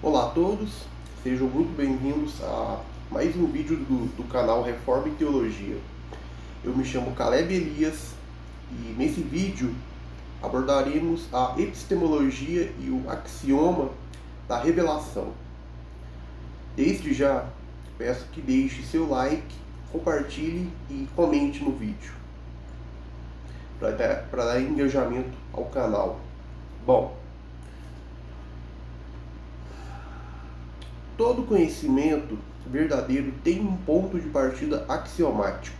Olá a todos, sejam muito bem-vindos a mais um vídeo do canal Reforma e Teologia. Eu me chamo Caleb Elias e nesse vídeo abordaremos a epistemologia e o axioma da revelação. Desde já, peço que deixe seu like, compartilhe e comente no vídeo para dar engajamento ao canal. Bom, todo conhecimento verdadeiro tem um ponto de partida axiomático.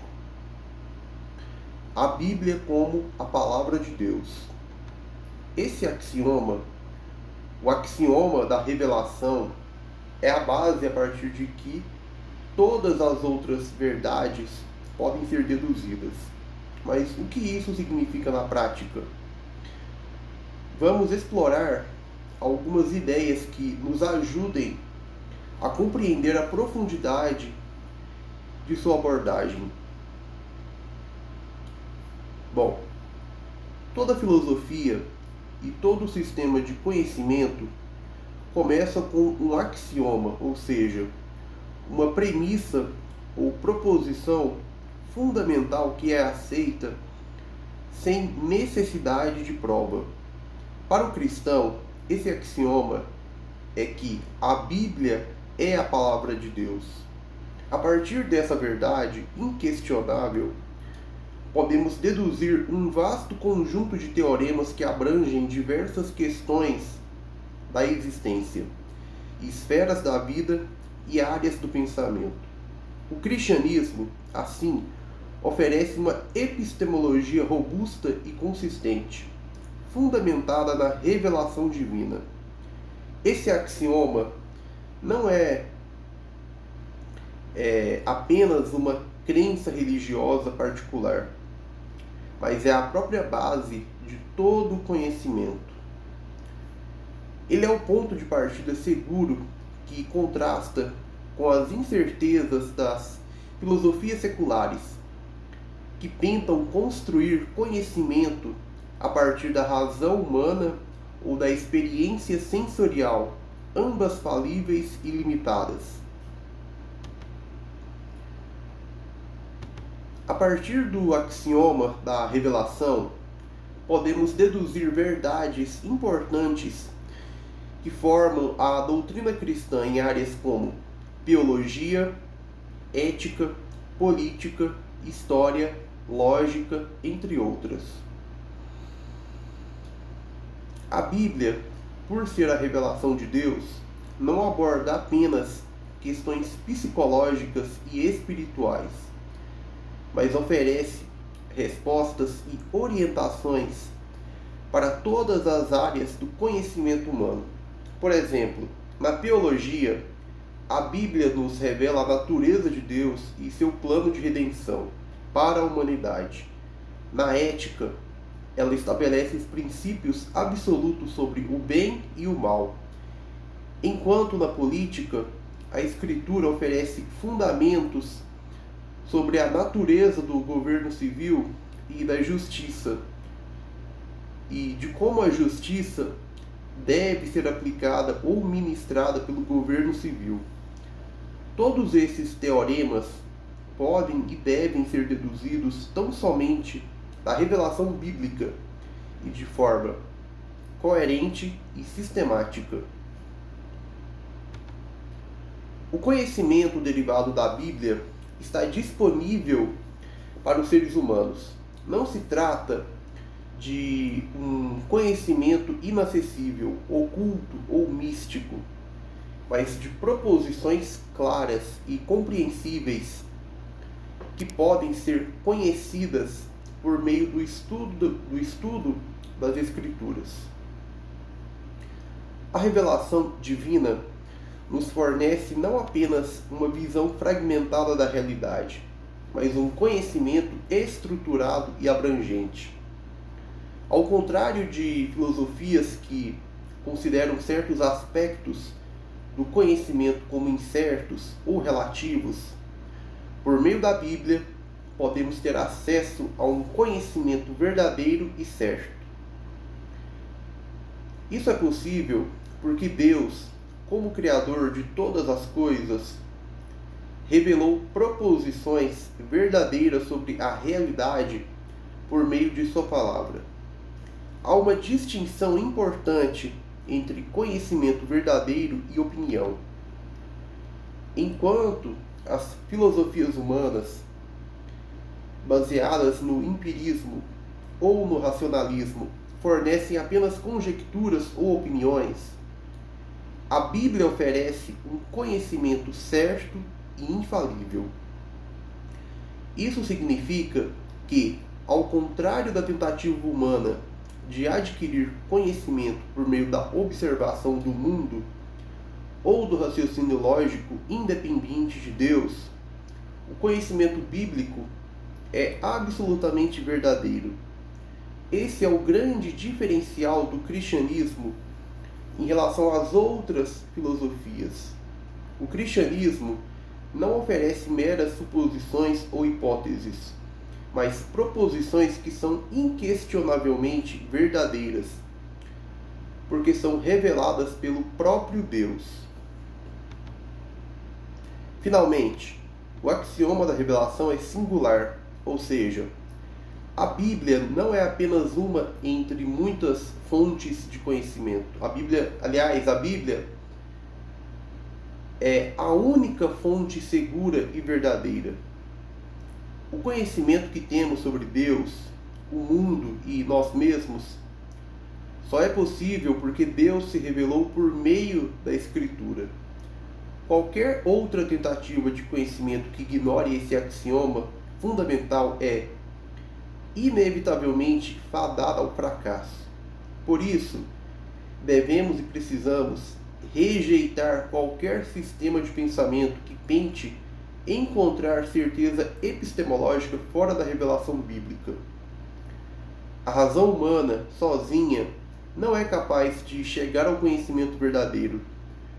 A Bíblia como a palavra de Deus. Esse axioma, o axioma da revelação, é a base a partir de que todas as outras verdades podem ser deduzidas. Mas o que isso significa na prática? Vamos explorar algumas ideias que nos ajudem a compreender a profundidade de sua abordagem. Bom, toda filosofia e todo sistema de conhecimento começa com um axioma, ou seja, uma premissa ou proposição fundamental que é aceita sem necessidade de prova. Para o cristão, esse axioma é que a Bíblia é a palavra de Deus. A partir dessa verdade inquestionável, podemos deduzir um vasto conjunto de teoremas que abrangem diversas questões da existência, esferas da vida e áreas do pensamento. O cristianismo, assim, oferece uma epistemologia robusta e consistente, fundamentada na revelação divina. Esse axioma não é apenas uma crença religiosa particular, mas é a própria base de todo o conhecimento. Ele é o ponto de partida seguro que contrasta com as incertezas das filosofias seculares, que tentam construir conhecimento a partir da razão humana ou da experiência sensorial, ambas falíveis e limitadas. A partir do axioma da revelação, podemos deduzir verdades importantes que formam a doutrina cristã em áreas como teologia, ética, política, história, lógica, entre outras. A Bíblia, por ser a revelação de Deus, não aborda apenas questões psicológicas e espirituais, mas oferece respostas e orientações para todas as áreas do conhecimento humano. Por exemplo, na teologia, a Bíblia nos revela a natureza de Deus e seu plano de redenção para a humanidade. Na ética, ela estabelece os princípios absolutos sobre o bem e o mal. Enquanto na política, a Escritura oferece fundamentos sobre a natureza do governo civil e da justiça, e de como a justiça deve ser aplicada ou ministrada pelo governo civil. Todos esses teoremas podem e devem ser deduzidos tão somente da revelação bíblica e de forma coerente e sistemática. O conhecimento derivado da Bíblia está disponível para os seres humanos. Não se trata de um conhecimento inacessível, oculto ou místico, mas de proposições claras e compreensíveis que podem ser conhecidas por meio do estudo das Escrituras. A revelação divina nos fornece não apenas uma visão fragmentada da realidade, mas um conhecimento estruturado e abrangente. Ao contrário de filosofias que consideram certos aspectos do conhecimento como incertos ou relativos, por meio da Bíblia podemos ter acesso a um conhecimento verdadeiro e certo. Isso é possível porque Deus, como Criador de todas as coisas, revelou proposições verdadeiras sobre a realidade por meio de sua palavra. Há uma distinção importante entre conhecimento verdadeiro e opinião. Enquanto as filosofias humanas, baseadas no empirismo ou no racionalismo, fornecem apenas conjecturas ou opiniões, a Bíblia oferece um conhecimento certo e infalível. Isso significa que, ao contrário da tentativa humana de adquirir conhecimento por meio da observação do mundo ou do raciocínio lógico independente de Deus, o conhecimento bíblico é absolutamente verdadeiro. Esse é o grande diferencial do cristianismo em relação às outras filosofias. O cristianismo não oferece meras suposições ou hipóteses, mas proposições que são inquestionavelmente verdadeiras, porque são reveladas pelo próprio Deus. Finalmente, o axioma da revelação é singular, ou seja, a Bíblia não é apenas uma entre muitas fontes de conhecimento. A Bíblia é a única fonte segura e verdadeira. O conhecimento que temos sobre Deus, o mundo e nós mesmos só é possível porque Deus se revelou por meio da Escritura. Qualquer outra tentativa de conhecimento que ignore esse axioma fundamental é inevitavelmente fadada ao fracasso. Por isso, devemos e precisamos rejeitar qualquer sistema de pensamento que tente encontrar certeza epistemológica fora da revelação bíblica. A razão humana, sozinha, não é capaz de chegar ao conhecimento verdadeiro,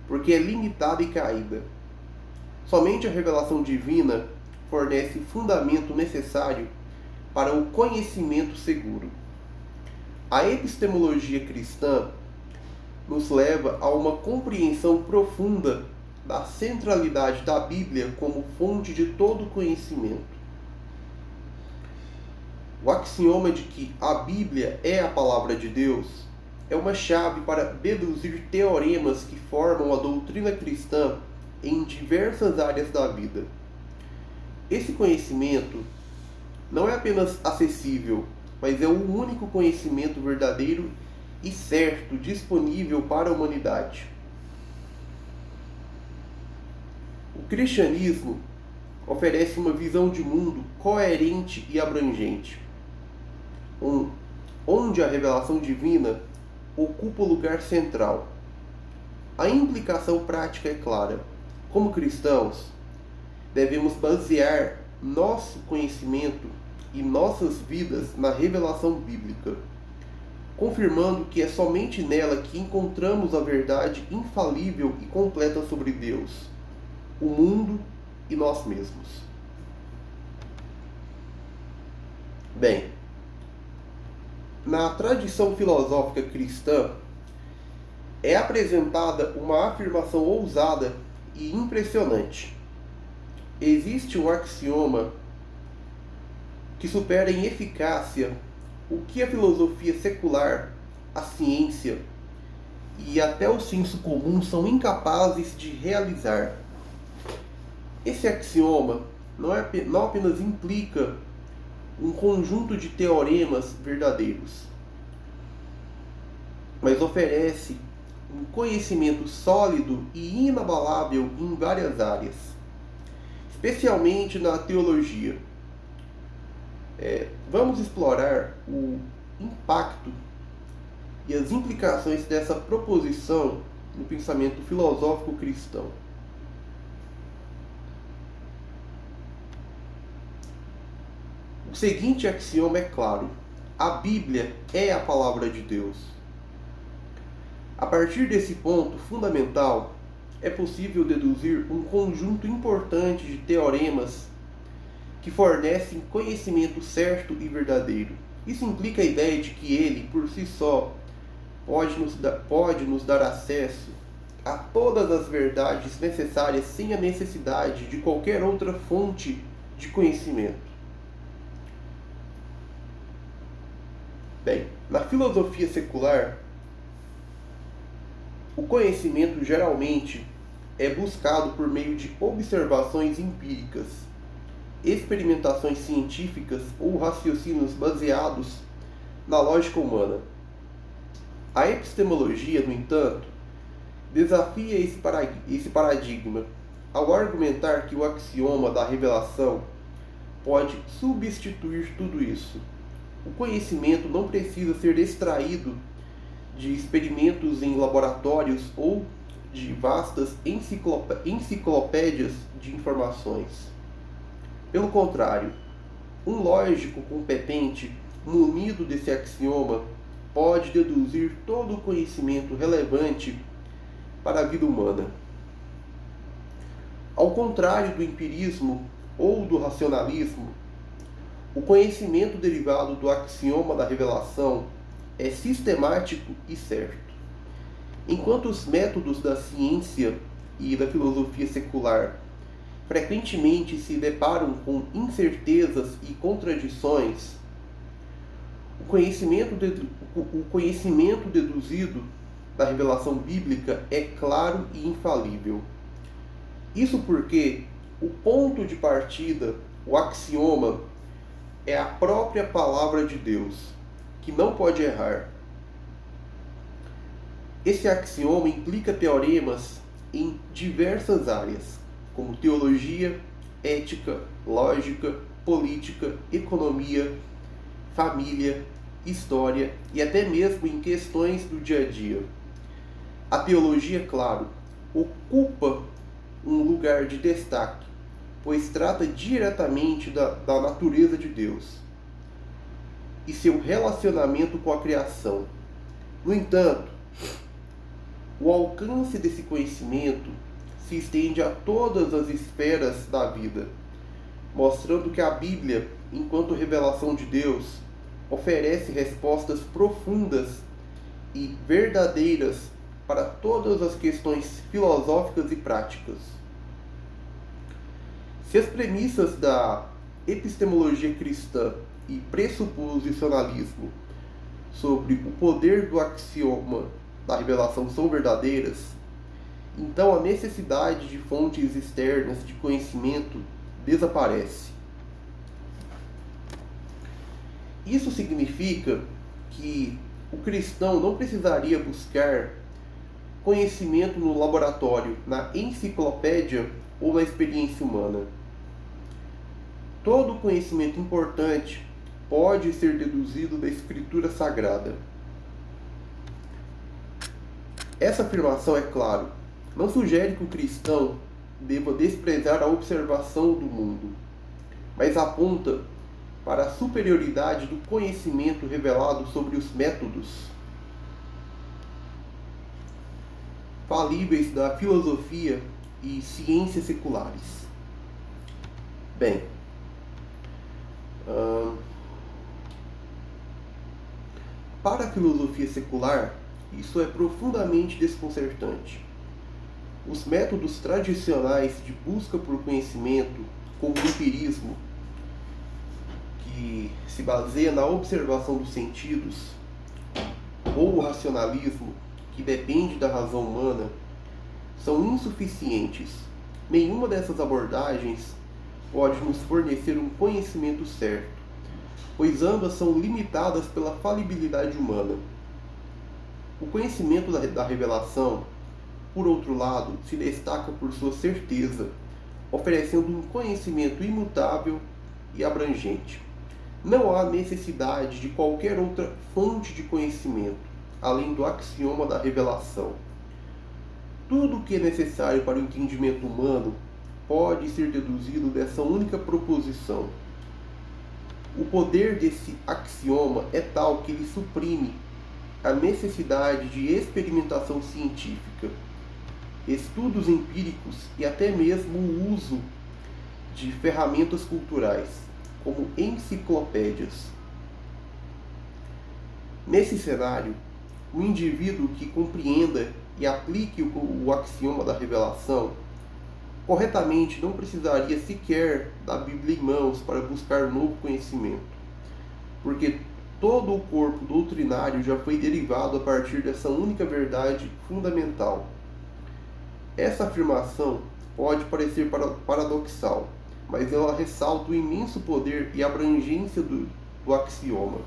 porque é limitada e caída. Somente a revelação divina fornece o fundamento necessário para o conhecimento seguro. A epistemologia cristã nos leva a uma compreensão profunda da centralidade da Bíblia como fonte de todo conhecimento. O axioma de que a Bíblia é a palavra de Deus é uma chave para deduzir teoremas que formam a doutrina cristã em diversas áreas da vida. Esse conhecimento não é apenas acessível, mas é o único conhecimento verdadeiro e certo disponível para a humanidade. O cristianismo oferece uma visão de mundo coerente e abrangente, onde a revelação divina ocupa o lugar central. A implicação prática é clara. Como cristãos, devemos basear nosso conhecimento e nossas vidas na revelação bíblica, confirmando que é somente nela que encontramos a verdade infalível e completa sobre Deus, o mundo e nós mesmos. Bem, na tradição filosófica cristã, é apresentada uma afirmação ousada e impressionante. Existe um axioma que supera em eficácia o que a filosofia secular, a ciência e até o senso comum são incapazes de realizar. Esse axioma não apenas implica um conjunto de teoremas verdadeiros, mas oferece um conhecimento sólido e inabalável em várias áreas, especialmente na teologia. Vamos explorar o impacto e as implicações dessa proposição no pensamento filosófico cristão. O seguinte axioma é claro: a Bíblia é a palavra de Deus. A partir desse ponto fundamental, é possível deduzir um conjunto importante de teoremas que fornecem conhecimento certo e verdadeiro. Isso implica a ideia de que ele, por si só, pode nos dar acesso a todas as verdades necessárias sem a necessidade de qualquer outra fonte de conhecimento. Bem, na filosofia secular, o conhecimento geralmente é buscado por meio de observações empíricas, experimentações científicas ou raciocínios baseados na lógica humana. A epistemologia, no entanto, desafia esse paradigma ao argumentar que o axioma da revelação pode substituir tudo isso. O conhecimento não precisa ser extraído de experimentos em laboratórios ou de vastas enciclopédias de informações. Pelo contrário, um lógico competente, munido desse axioma, pode deduzir todo o conhecimento relevante para a vida humana. Ao contrário do empirismo ou do racionalismo, o conhecimento derivado do axioma da revelação é sistemático e certo. Enquanto os métodos da ciência e da filosofia secular frequentemente se deparam com incertezas e contradições, o conhecimento deduzido da revelação bíblica é claro e infalível. Isso porque o ponto de partida, o axioma, é a própria palavra de Deus, que não pode errar. Esse axioma implica teoremas em diversas áreas, como teologia, ética, lógica, política, economia, família, história e até mesmo em questões do dia a dia. A teologia, claro, ocupa um lugar de destaque, pois trata diretamente da natureza de Deus e seu relacionamento com a criação. No entanto, o alcance desse conhecimento se estende a todas as esferas da vida, mostrando que a Bíblia, enquanto revelação de Deus, oferece respostas profundas e verdadeiras para todas as questões filosóficas e práticas. Se as premissas da epistemologia cristã e pressuposicionalismo sobre o poder do axioma da revelação são verdadeiras, então a necessidade de fontes externas de conhecimento desaparece. Isso significa que o cristão não precisaria buscar conhecimento no laboratório, na enciclopédia ou na experiência humana. Todo conhecimento importante pode ser deduzido da Escritura Sagrada. Essa afirmação, é claro, não sugere que o cristão deva desprezar a observação do mundo, mas aponta para a superioridade do conhecimento revelado sobre os métodos falíveis da filosofia e ciências seculares. Bem, para a filosofia secular, isso é profundamente desconcertante. Os métodos tradicionais de busca por conhecimento, como o empirismo, que se baseia na observação dos sentidos, ou o racionalismo, que depende da razão humana, são insuficientes. Nenhuma dessas abordagens pode nos fornecer um conhecimento certo, pois ambas são limitadas pela falibilidade humana. O conhecimento da revelação, por outro lado, se destaca por sua certeza, oferecendo um conhecimento imutável e abrangente. Não há necessidade de qualquer outra fonte de conhecimento, além do axioma da revelação. Tudo o que é necessário para o entendimento humano pode ser deduzido dessa única proposição. O poder desse axioma é tal que ele suprime a necessidade de experimentação científica, estudos empíricos e até mesmo o uso de ferramentas culturais, como enciclopédias. Nesse cenário, o indivíduo que compreenda e aplique o axioma da revelação corretamente não precisaria sequer da Bíblia em mãos para buscar novo conhecimento, porque todo o corpo doutrinário já foi derivado a partir dessa única verdade fundamental. Essa afirmação pode parecer paradoxal, mas ela ressalta o imenso poder e abrangência do axioma.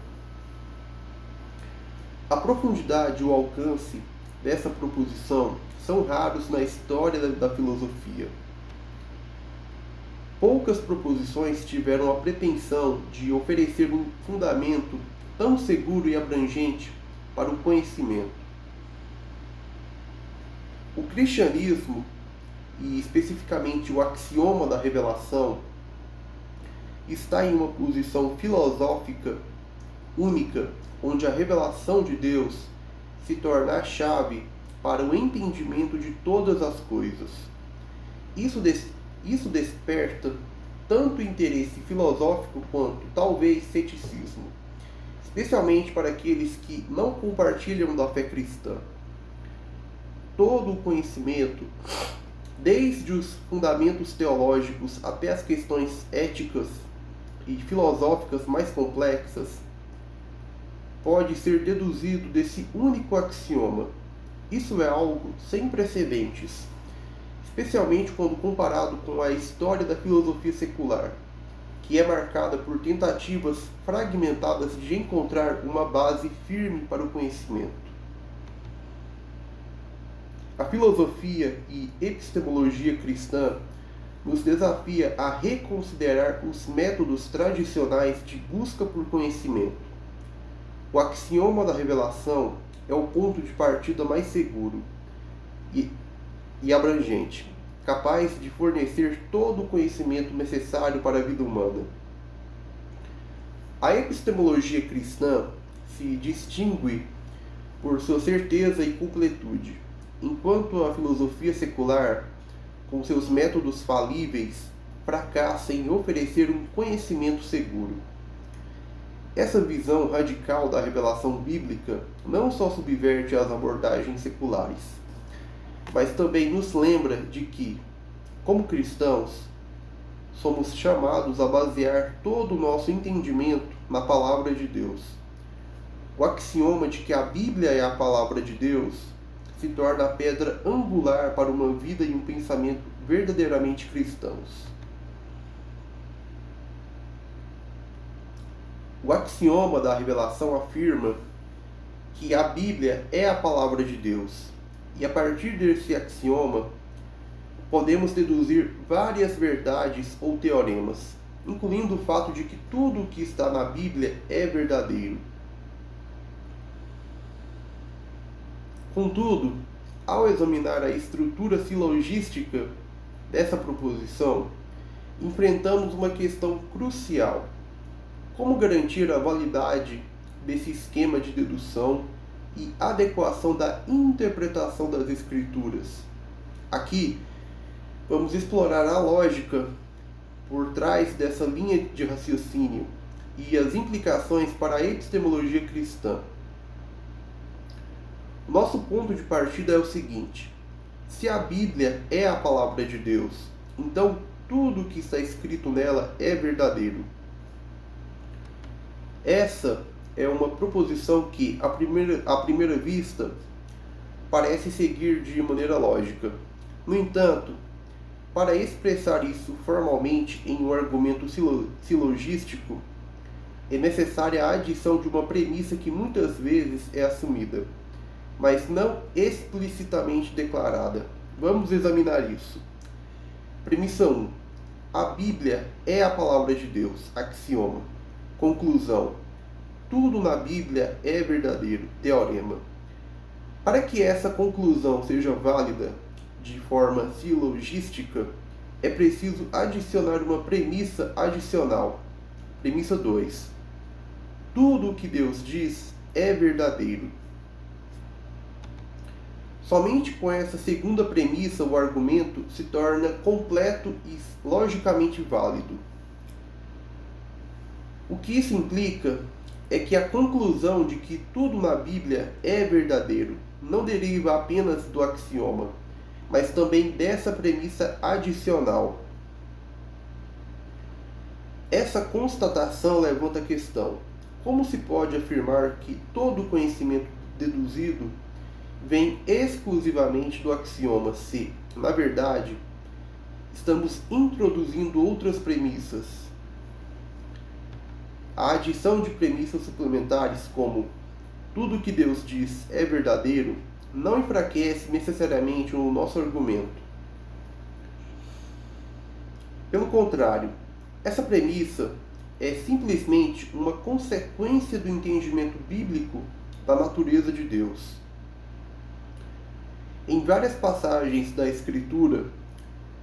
A profundidade e o alcance dessa proposição são raros na história da filosofia. Poucas proposições tiveram a pretensão de oferecer um fundamento tão seguro e abrangente para o conhecimento. O cristianismo, e especificamente o axioma da revelação, está em uma posição filosófica única, onde a revelação de Deus se torna a chave para o entendimento de todas as coisas. Isso desperta tanto interesse filosófico quanto, talvez, ceticismo, especialmente para aqueles que não compartilham da fé cristã. Todo o conhecimento, desde os fundamentos teológicos até as questões éticas e filosóficas mais complexas, pode ser deduzido desse único axioma. Isso é algo sem precedentes, especialmente quando comparado com a história da filosofia secular, que é marcada por tentativas fragmentadas de encontrar uma base firme para o conhecimento. A filosofia e epistemologia cristã nos desafia a reconsiderar os métodos tradicionais de busca por conhecimento. O axioma da revelação é o ponto de partida mais seguro e abrangente, capaz de fornecer todo o conhecimento necessário para a vida humana. A epistemologia cristã se distingue por sua certeza e completude, enquanto a filosofia secular, com seus métodos falíveis, fracassa em oferecer um conhecimento seguro. Essa visão radical da revelação bíblica não só subverte as abordagens seculares, mas também nos lembra de que, como cristãos, somos chamados a basear todo o nosso entendimento na Palavra de Deus. O axioma de que a Bíblia é a Palavra de Deus se torna a pedra angular para uma vida e um pensamento verdadeiramente cristãos. O axioma da revelação afirma que a Bíblia é a Palavra de Deus, e a partir desse axioma podemos deduzir várias verdades ou teoremas, incluindo o fato de que tudo o que está na Bíblia é verdadeiro. Contudo, ao examinar a estrutura silogística dessa proposição, enfrentamos uma questão crucial: como garantir a validade desse esquema de dedução e adequação da interpretação das Escrituras? Aqui, vamos explorar a lógica por trás dessa linha de raciocínio e as implicações para a epistemologia cristã. Nosso ponto de partida é o seguinte: se a Bíblia é a Palavra de Deus, então tudo o que está escrito nela é verdadeiro. Essa é uma proposição que, à primeira vista, parece seguir de maneira lógica. No entanto, para expressar isso formalmente em um argumento silogístico, é necessária a adição de uma premissa que muitas vezes é assumida, mas não explicitamente declarada. Vamos examinar isso. Premissa 1. A Bíblia é a Palavra de Deus. Axioma. Conclusão: tudo na Bíblia é verdadeiro. Teorema. Para que essa conclusão seja válida de forma silogística, é preciso adicionar uma premissa adicional. Premissa 2. Tudo o que Deus diz é verdadeiro. Somente com essa segunda premissa o argumento se torna completo e logicamente válido. O que isso implica é que a conclusão de que tudo na Bíblia é verdadeiro não deriva apenas do axioma, mas também dessa premissa adicional. Essa constatação levanta a questão: como se pode afirmar que todo conhecimento deduzido vem exclusivamente do axioma se, na verdade, estamos introduzindo outras premissas? A adição de premissas suplementares como tudo que Deus diz é verdadeiro não enfraquece necessariamente o nosso argumento. Pelo contrário, essa premissa é simplesmente uma consequência do entendimento bíblico da natureza de Deus. Em várias passagens da Escritura,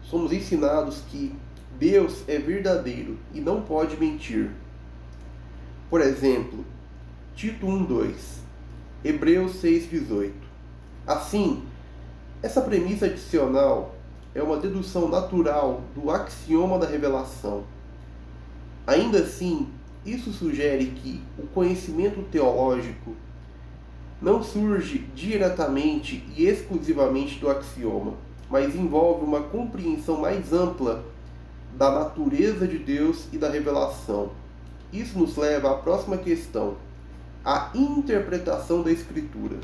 somos ensinados que Deus é verdadeiro e não pode mentir. Por exemplo, Tito 1:2, Hebreus 6:18. Assim, essa premissa adicional é uma dedução natural do axioma da revelação. Ainda assim, isso sugere que o conhecimento teológico não surge diretamente e exclusivamente do axioma, mas envolve uma compreensão mais ampla da natureza de Deus e da revelação. Isso nos leva à próxima questão: a interpretação da Escritura.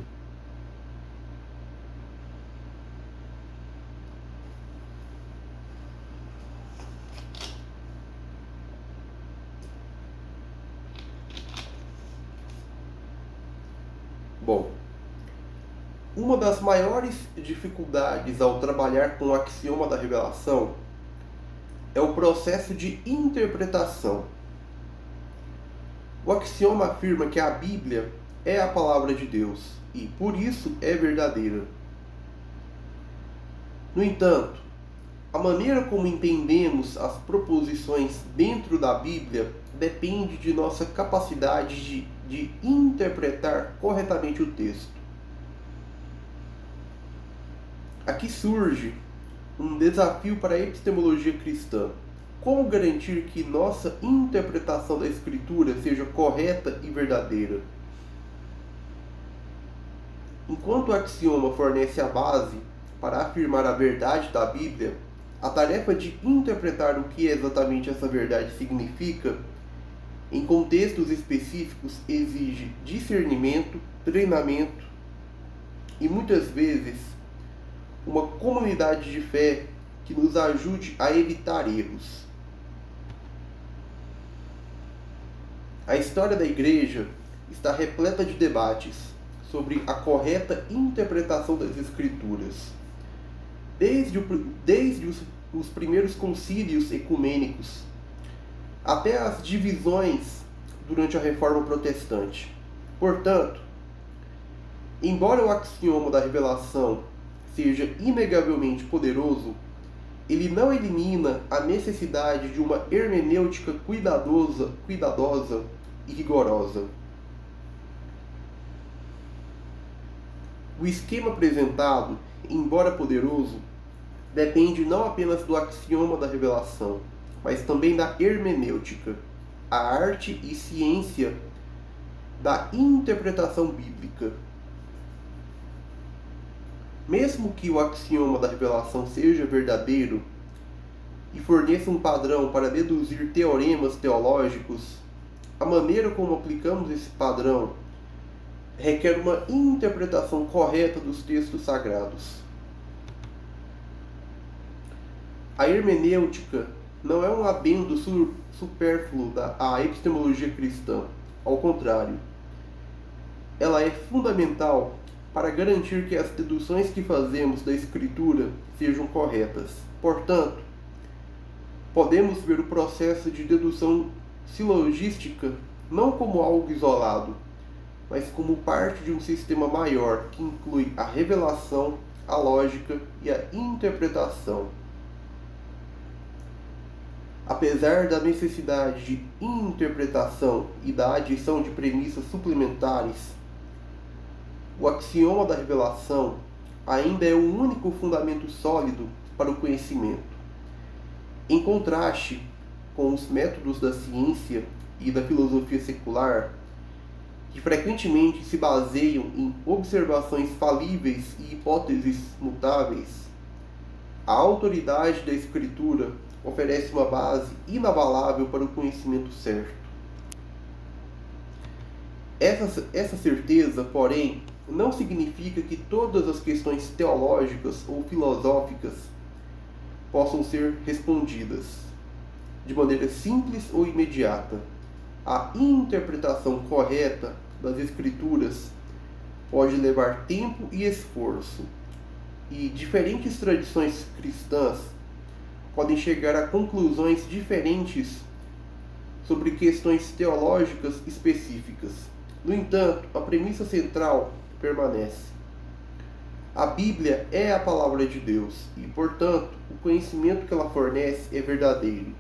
Bom, uma das maiores dificuldades ao trabalhar com o axioma da revelação é o processo de interpretação. O axioma afirma que a Bíblia é a palavra de Deus e, por isso, é verdadeira. No entanto, a maneira como entendemos as proposições dentro da Bíblia depende de nossa capacidade de interpretar corretamente o texto. Aqui surge um desafio para a epistemologia cristã. Como garantir que nossa interpretação da Escritura seja correta e verdadeira? Enquanto o axioma fornece a base para afirmar a verdade da Bíblia, a tarefa de interpretar o que exatamente essa verdade significa em contextos específicos exige discernimento, treinamento e muitas vezes uma comunidade de fé que nos ajude a evitar erros. A história da Igreja está repleta de debates sobre a correta interpretação das Escrituras. Desde os primeiros concílios ecumênicos até as divisões durante a Reforma Protestante. Portanto, embora o axioma da revelação seja inegavelmente poderoso, ele não elimina a necessidade de uma hermenêutica cuidadosa e rigorosa. O esquema apresentado, embora poderoso, depende não apenas do axioma da revelação, mas também da hermenêutica, a arte e ciência da interpretação bíblica. Mesmo que o axioma da revelação seja verdadeiro e forneça um padrão para deduzir teoremas teológicos, a maneira como aplicamos esse padrão requer uma interpretação correta dos textos sagrados. A hermenêutica não é um adendo supérfluo à epistemologia cristã. Ao contrário, ela é fundamental para garantir que as deduções que fazemos da Escritura sejam corretas. Portanto, podemos ver o processo de dedução silogística não como algo isolado, mas como parte de um sistema maior que inclui a revelação, a lógica e a interpretação. Apesar da necessidade de interpretação e da adição de premissas suplementares, o axioma da revelação ainda é o único fundamento sólido para o conhecimento. Em contraste com os métodos da ciência e da filosofia secular, que frequentemente se baseiam em observações falíveis e hipóteses mutáveis, a autoridade da Escritura oferece uma base inabalável para o conhecimento certo. Essa certeza, porém, não significa que todas as questões teológicas ou filosóficas possam ser respondidas de maneira simples ou imediata. A interpretação correta das Escrituras pode levar tempo e esforço, e diferentes tradições cristãs podem chegar a conclusões diferentes sobre questões teológicas específicas. No entanto, a premissa central permanece. A Bíblia é a palavra de Deus e, portanto, o conhecimento que ela fornece é verdadeiro.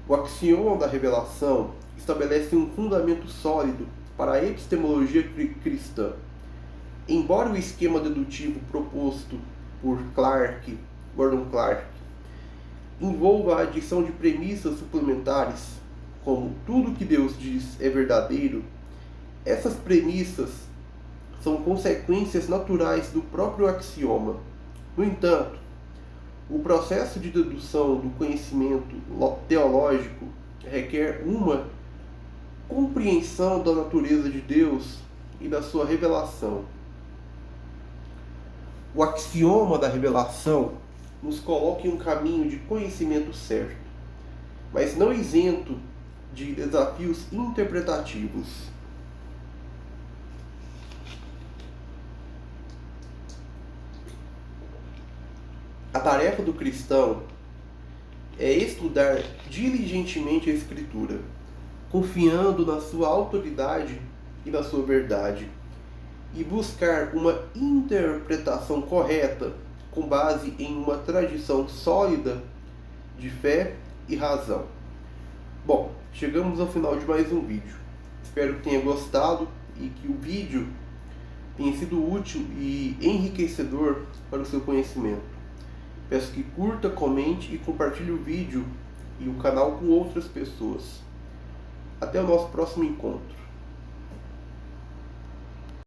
O axioma da revelação estabelece um fundamento sólido para a epistemologia cristã. Embora o esquema dedutivo proposto por Gordon Clark, envolva a adição de premissas suplementares, como tudo que Deus diz é verdadeiro, essas premissas são consequências naturais do próprio axioma. No entanto, o processo de dedução do conhecimento teológico requer uma compreensão da natureza de Deus e da sua revelação. O axioma da revelação nos coloca em um caminho de conhecimento certo, mas não isento de desafios interpretativos. A tarefa do cristão é estudar diligentemente a Escritura, confiando na sua autoridade e na sua verdade, e buscar uma interpretação correta com base em uma tradição sólida de fé e razão. Bom, chegamos ao final de mais um vídeo. Espero que tenha gostado e que o vídeo tenha sido útil e enriquecedor para o seu conhecimento. Peço que curta, comente e compartilhe o vídeo e o canal com outras pessoas. Até o nosso próximo encontro.